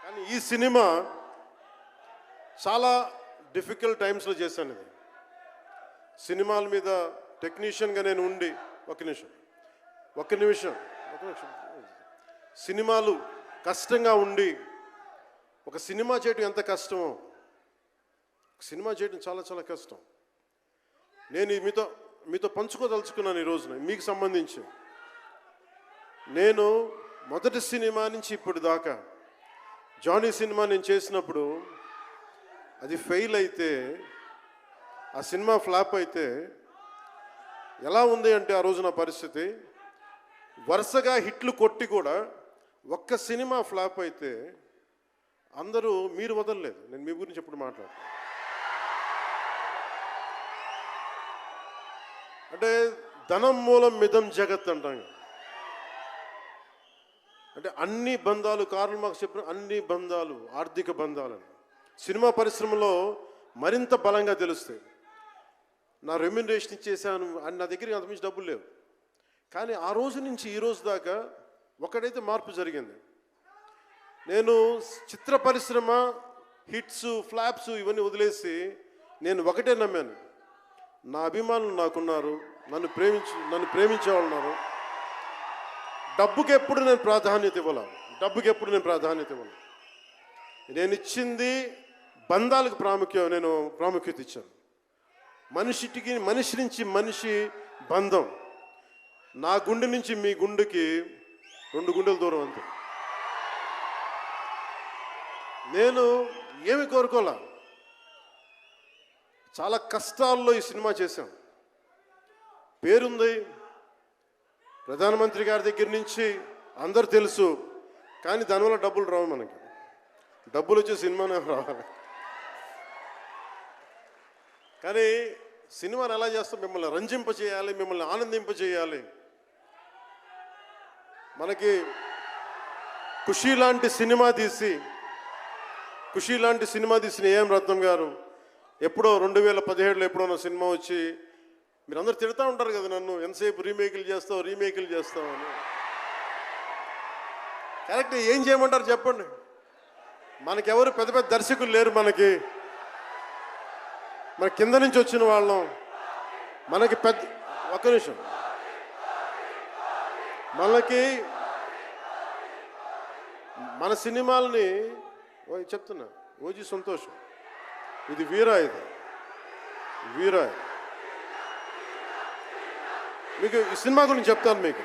కానీ ఈ సినిమా చాలా డిఫికల్ట్ టైమ్స్లో చేశాను. ఇది సినిమాల మీద టెక్నీషియన్గా నేను ఉండి ఒక నిమిషం సినిమాలు కష్టంగా ఉండి ఒక సినిమా చేయడం ఎంత కష్టమో, సినిమా చేయడం చాలా చాలా కష్టం. నేను మీతో పంచుకోదలుచుకున్నాను ఈ రోజున. మీకు సంబంధించి నేను మొదటి సినిమా నుంచి ఇప్పుడు దాకా జానీ సినిమా నేను చేసినప్పుడు అది ఫెయిల్ అయితే, ఆ సినిమా ఫ్లాప్ అయితే ఎలా ఉంది అంటే ఆ రోజు నా పరిస్థితి, వరుసగా హిట్లు కొట్టి కూడా ఒక్క సినిమా ఫ్లాప్ అయితే అందరూ మీరు వదలలేదు. నేను మీ గురించి ఎప్పుడు మాట్లాడతాను అంటే ధనం మూలం మిదం జగత్ అంటాం. అంటే అన్ని బంధాలు, కార్ల్ మార్క్స్ చెప్పిన అన్ని బంధాలు ఆర్థిక బంధాలని సినిమా పరిశ్రమలో మరింత బలంగా తెలుస్తాయి. నా రెమ్యునరేషన్ ఇచ్చేసాను అని నా దగ్గర అంతమించి డబ్బులు లేవు. కానీ ఆ రోజు నుంచి ఈ రోజు దాకా ఒకటైతే మార్పు జరిగింది. నేను చిత్ర పరిశ్రమ హిట్స్ ఫ్లాప్స్ ఇవన్నీ వదిలేసి నేను ఒకటే నమ్మాను, నా అభిమానులు నాకున్నారు, నన్ను ప్రేమించేవాళ్ళు ఉన్నారు. డబ్బుకి ఎప్పుడు నేను ప్రాధాన్యత ఇవ్వను. నేను ఇచ్చింది బంధాలకు ప్రాముఖ్యత ఇచ్చాను. మనిషి నుంచి మనిషి బంధం. నా గుండె నుంచి మీ గుండెకి 2 గుండెల దూరం అంతే. నేను ఏమి కోరుకోలే, చాలా కష్టాల్లో ఈ సినిమా చేశాం. పేరుంది, ప్రధానమంత్రి గారి దగ్గర నుంచి అందరు తెలుసు. కానీ దానివల్ల డబ్బులు రావు. మనకి డబ్బులు వచ్చే సినిమానే రావాలి. కానీ సినిమాని ఎలా చేస్తాం? మిమ్మల్ని రంజింపచేయాలి, మిమ్మల్ని ఆనందింపచేయాలి. మనకి ఖుషీ లాంటి సినిమా తీసిన ఏఎం రత్నం గారు ఎప్పుడో 2017లో ఎప్పుడో నా సినిమా వచ్చి మీరందరూ తిడతా ఉంటారు కదా నన్ను, ఎంతసేపు రీమేకులు చేస్తావు అని. కరెక్ట్, ఏం చేయమంటారు చెప్పండి? మనకెవరు పెద్ద పెద్ద దర్శకులు లేరు. మన కింద నుంచి వచ్చిన వాళ్ళం. మనకి ఒక్క నిమిషం, మన సినిమాలని చెప్తున్నా, ఓజీ సంతోషం, ఇది వీరా మీకు ఈ సినిమా గురించి చెప్తాను. మీకు